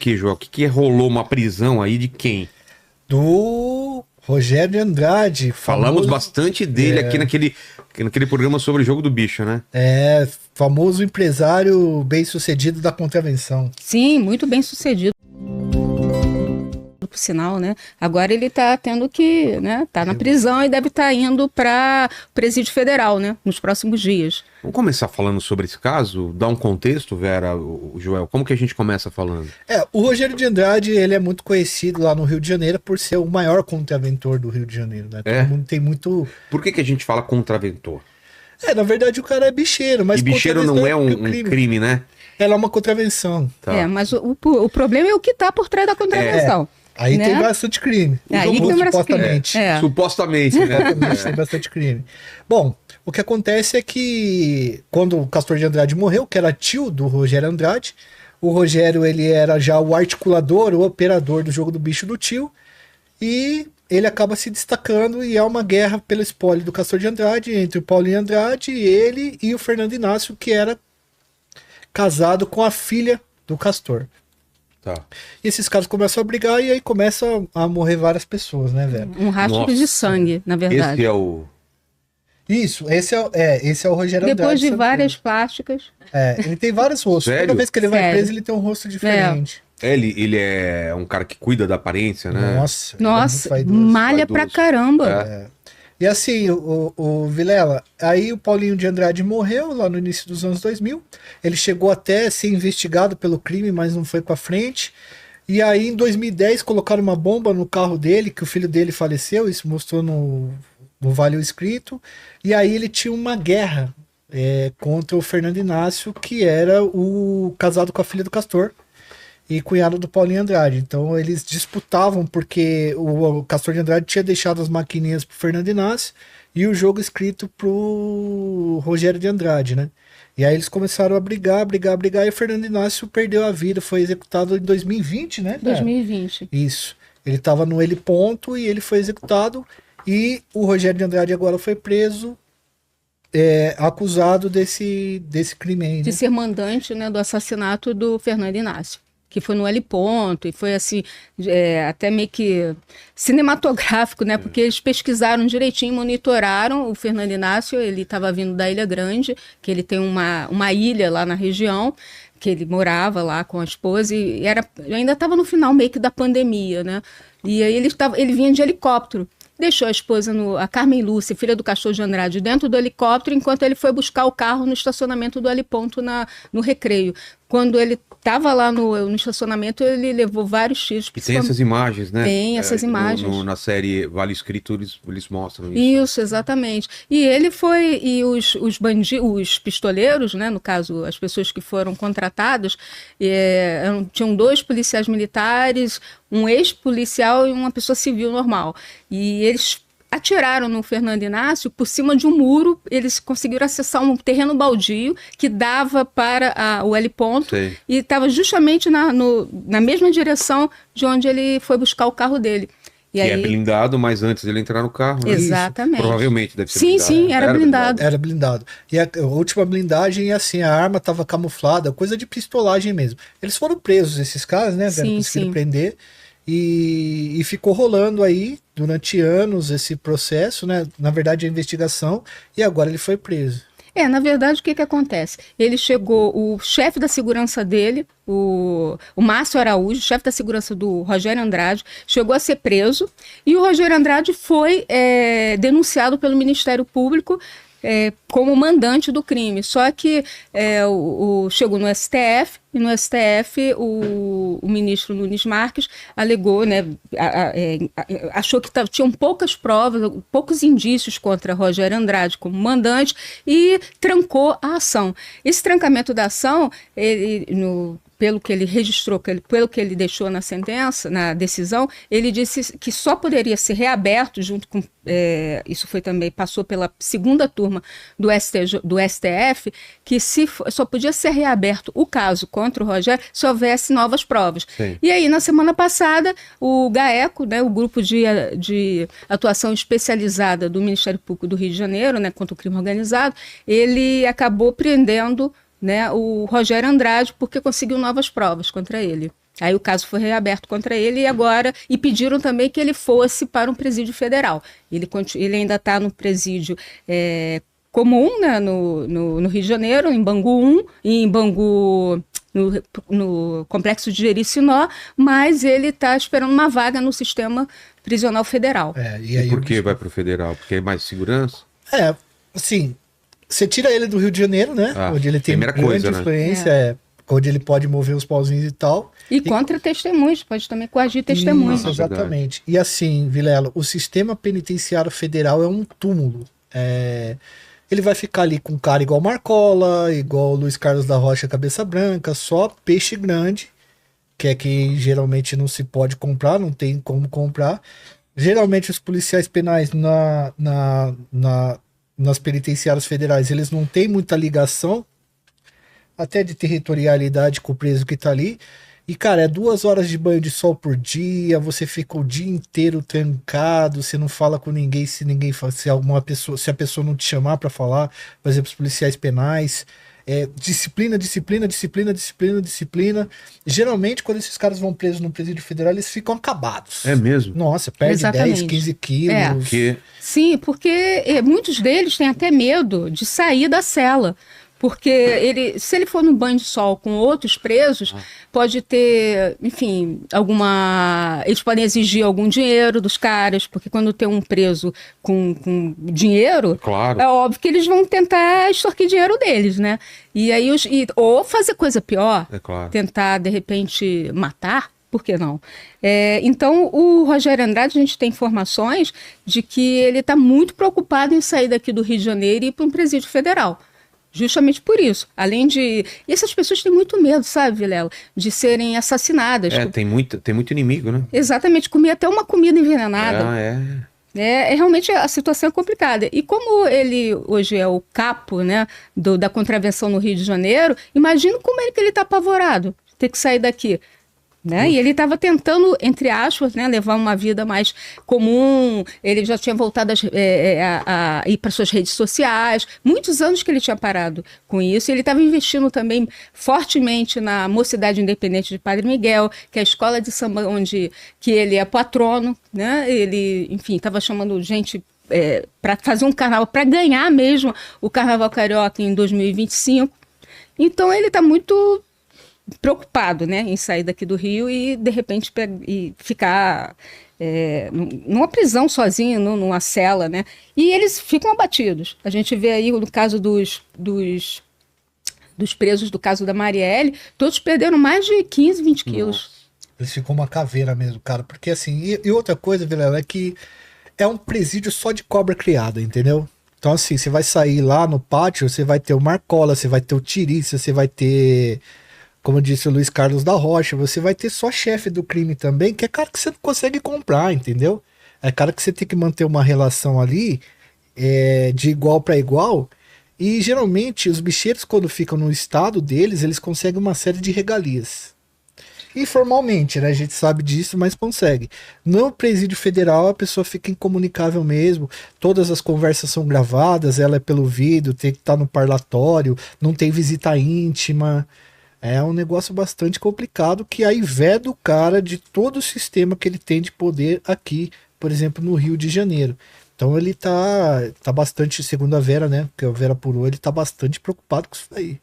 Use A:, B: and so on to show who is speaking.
A: Que, João? Que rolou uma prisão aí de quem?
B: Do Rogério de Andrade.
A: Falamos bastante dele aqui naquele programa sobre o jogo do bicho, né?
B: Famoso empresário bem-sucedido da contravenção.
C: Sim, muito bem sucedido. Por sinal, né? Agora ele tá tendo que, né? Tá na prisão e deve estar indo para presídio federal, né? Nos próximos dias.
A: Vamos começar falando sobre esse caso? Dar um contexto, Vera, o Joel. Como que a gente começa falando?
B: O Rogério de Andrade, ele é muito conhecido lá no Rio de Janeiro por ser o maior contraventor do Rio de Janeiro, né? Todo mundo tem muito...
A: Por que a gente fala contraventor?
B: Na verdade o cara é bicheiro, mas...
A: E bicheiro não é um crime, né?
B: Ela é uma contravenção.
A: Tá.
C: Mas o problema é o que tá por trás da contravenção.
B: Aí tem bastante crime.
A: Supostamente. Supostamente, né?
B: Tem bastante crime. Bom, o que acontece é que quando o Castor de Andrade morreu, que era tio do Rogério Andrade, o Rogério ele era já o articulador, o operador do jogo do bicho do tio, e ele acaba se destacando e há uma guerra pelo espólio do Castor de Andrade entre o Paulinho Andrade, ele e o Fernando Inácio, que era casado com a filha do Castor.
A: Tá.
B: E esses caras começam a brigar e aí começam a morrer várias pessoas, né, velho?
C: Um rastro de sangue, na verdade.
A: Esse é o...
B: Isso, esse é o Rogério Andrade.
C: Depois de várias plásticas.
B: Ele tem vários rostos.
A: Sério?
B: Toda vez que ele vai preso, ele tem um rosto diferente.
A: Ele é um cara que cuida da aparência, né?
C: Nossa, malha pra caramba.
B: E assim, o Vilela, aí o Paulinho de Andrade morreu lá no início dos anos 2000. Ele chegou até a ser investigado pelo crime, mas não foi pra frente. E aí em 2010 colocaram uma bomba no carro dele, que o filho dele faleceu, isso mostrou no Vale o Escrito. E aí ele tinha uma guerra contra o Fernando Inácio, que era o casado com a filha do Castor e cunhado do Paulinho Andrade. Então eles disputavam porque o Castor de Andrade tinha deixado as maquininhas pro Fernando Inácio e o jogo escrito pro Rogério de Andrade, né? E aí eles começaram a brigar, e o Fernando Inácio perdeu a vida, foi executado em 2020, né?
C: 2020.
B: Isso. Ele tava no heliponto e ele foi executado e o Rogério de Andrade agora foi preso, acusado desse crime aí, né?
C: De ser mandante, né, do assassinato do Fernando Inácio, que foi no heliponto, e foi assim, até meio que cinematográfico, né, porque eles pesquisaram direitinho, monitoraram o Fernando Inácio, ele estava vindo da Ilha Grande, que ele tem uma ilha lá na região, que ele morava lá com a esposa, e ainda estava no final meio que da pandemia, né, e aí ele vinha de helicóptero, deixou a esposa, a Carmen Lúcia, filha do Castor de Andrade, dentro do helicóptero, enquanto ele foi buscar o carro no estacionamento do heliponto no Recreio. Quando ele estava lá no estacionamento, ele levou vários tiros.
A: E tem essas imagens, né?
C: Tem essas imagens.
A: Na série Vale Escrito, eles mostram isso.
C: Isso, exatamente. E ele foi, e os pistoleiros, né, no caso, as pessoas que foram contratadas, tinham 2 policiais militares, um ex-policial e uma pessoa civil normal. E eles atiraram no Fernando Inácio por cima de um muro, eles conseguiram acessar um terreno baldio que dava para o heliponto.
A: Sei.
C: E estava justamente na mesma direção de onde ele foi buscar o carro dele. E aí...
A: é blindado, mas antes dele entrar no carro, né?
C: Exatamente.
A: Isso. Provavelmente deve ser
C: blindado. Sim, era blindado.
B: Era blindado. E a última blindagem, assim, a arma estava camuflada, coisa de pistolagem mesmo. Eles foram presos, esses caras, né? Conseguiram prender. E ficou rolando aí durante anos esse processo, né? Na verdade, a investigação, e agora ele foi preso.
C: Na verdade, o que acontece? Ele chegou, o chefe da segurança dele, o Márcio Araújo, chefe da segurança do Rogério Andrade, chegou a ser preso, e o Rogério Andrade foi denunciado pelo Ministério Público como mandante do crime. Só que chegou no STF, e no STF o ministro Nunes Marques alegou, né, achou que tinham poucas provas, poucos indícios contra Rogério Andrade como mandante e trancou a ação. Esse trancamento da ação, pelo que ele registrou, pelo que ele deixou na sentença, na decisão, ele disse que só poderia ser reaberto junto com... isso foi também, passou pela segunda turma do STF, que só podia ser reaberto o caso contra o Rogério se houvesse novas provas.
A: Sim.
C: E aí, na semana passada, o GAECO, né, o Grupo de Atuação Especializada do Ministério Público do Rio de Janeiro, né, contra o crime organizado, ele acabou prendendo, né, o Rogério Andrade porque conseguiu novas provas contra ele. Aí o caso foi reaberto contra ele e pediram também que ele fosse para um presídio federal. Ele ainda está no presídio comum, né, no Rio de Janeiro, em Bangu 1, e em Bangu, no complexo de Jericinó, mas ele está esperando uma vaga no sistema prisional federal.
A: E aí por que vai para o federal? Porque é mais segurança?
B: Assim, você tira ele do Rio de Janeiro, né? Onde ele tem grande influência, onde ele pode mover os pauzinhos e tal.
C: E contra testemunhos, pode também coagir testemunhos.
B: Isso, exatamente. E assim, Vilela, o sistema penitenciário federal é um túmulo. Ele vai ficar ali com um cara igual Marcola, igual Luiz Carlos da Rocha Cabeça Branca, só peixe grande, que é que geralmente não se pode comprar, não tem como comprar. Geralmente os policiais penais nas penitenciárias federais, eles não têm muita ligação, até de territorialidade com o preso que tá ali. E, cara, é 2 horas de banho de sol por dia, você fica o dia inteiro trancado, você não fala com ninguém se a pessoa não te chamar para falar, por exemplo, os policiais penais. Disciplina. Geralmente, quando esses caras vão presos no presídio federal, eles ficam acabados.
A: É mesmo?
B: Nossa, perde 10, 15 quilos.
C: Sim, porque muitos deles têm até medo de sair da cela. Porque se ele for no banho de sol com outros presos, pode ter, enfim, eles podem exigir algum dinheiro dos caras, porque quando tem um preso com dinheiro,
A: claro,
C: é óbvio que eles vão tentar extorquir dinheiro deles, né? E aí, ou fazer coisa pior, tentar, de repente, matar. Por que não? Então, o Rogério Andrade, a gente tem informações de que ele está muito preocupado em sair daqui do Rio de Janeiro e ir para um presídio federal. Justamente por isso. Além de... E essas pessoas têm muito medo, sabe, Vilela? De serem assassinadas.
A: Tem muito inimigo, né?
C: Exatamente. Comer até uma comida envenenada. Realmente a situação é complicada. E como ele hoje é o capo, né, da contravenção no Rio de Janeiro, imagina como que ele está apavorado. Ter que sair daqui. Né? E ele estava tentando, entre aspas, né, levar uma vida mais comum. Ele já tinha voltado a ir para suas redes sociais. Muitos anos que ele tinha parado com isso. Ele estava investindo também fortemente na Mocidade Independente de Padre Miguel, que é a escola de samba que ele é patrono. Né? Ele, enfim, estava chamando gente para fazer um carnaval, para ganhar mesmo o Carnaval Carioca em 2025. Então ele está muito preocupado, né, em sair daqui do Rio e, de repente, ficar numa prisão sozinho, numa cela, né? E eles ficam abatidos. A gente vê aí no caso dos presos do caso da Marielle, todos perderam mais de 15, 20 quilos.
B: Eles ficam uma caveira mesmo, cara. Porque assim, e outra coisa, Vilela, é que é um presídio só de cobra criada, entendeu? Então assim, você vai sair lá no pátio, você vai ter o Marcola, você vai ter o Tirícia, você vai ter... Como disse o Luiz Carlos da Rocha, você vai ter só chefe do crime também, que é cara que você não consegue comprar, entendeu? É cara que você tem que manter uma relação ali de igual para igual. E geralmente os bicheiros, quando ficam no estado deles, eles conseguem uma série de regalias. Informalmente, né? A gente sabe disso, mas consegue. No presídio federal, a pessoa fica incomunicável mesmo. Todas as conversas são gravadas, ela é pelo vídeo, tem que estar no parlatório, não tem visita íntima. É um negócio bastante complicado que aí veda o cara de todo o sistema que ele tem de poder aqui, por exemplo, no Rio de Janeiro. Então ele tá bastante, segundo a Vera, né, que a Vera apurou, ele tá bastante preocupado com isso aí.